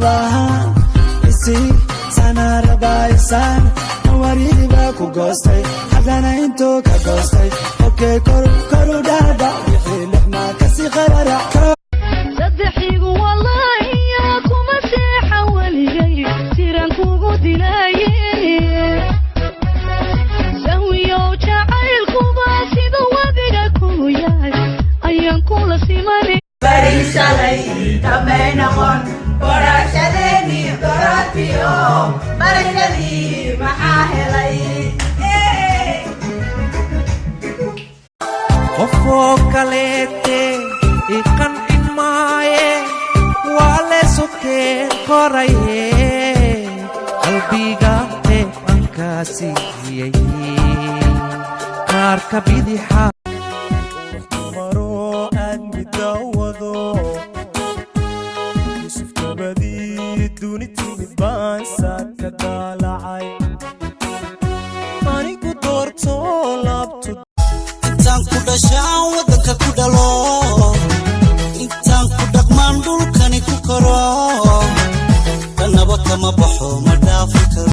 rabahan isi sana rabaysan waridi ba ku goostay hadana into ka goostay okay koru dada wixii lixma kasi qarara saddexigu wallahi ya kuma seexa waligay tiran kugu dilayeen sawiyo jacaylku ba sida wadiga ku yahay ayaan kula simanay barisalay tameynaqon qorashadeni qoratiyo barashadii maxaa helay qofo kaleete ikan imaaye wale sokeen koraye qalbiga eebankasiiyey kaarka bidixa maro aan midawado yusuf tabadii dunitimi baan saadka daalacay anigu doorto laabto intaan ku dhashaa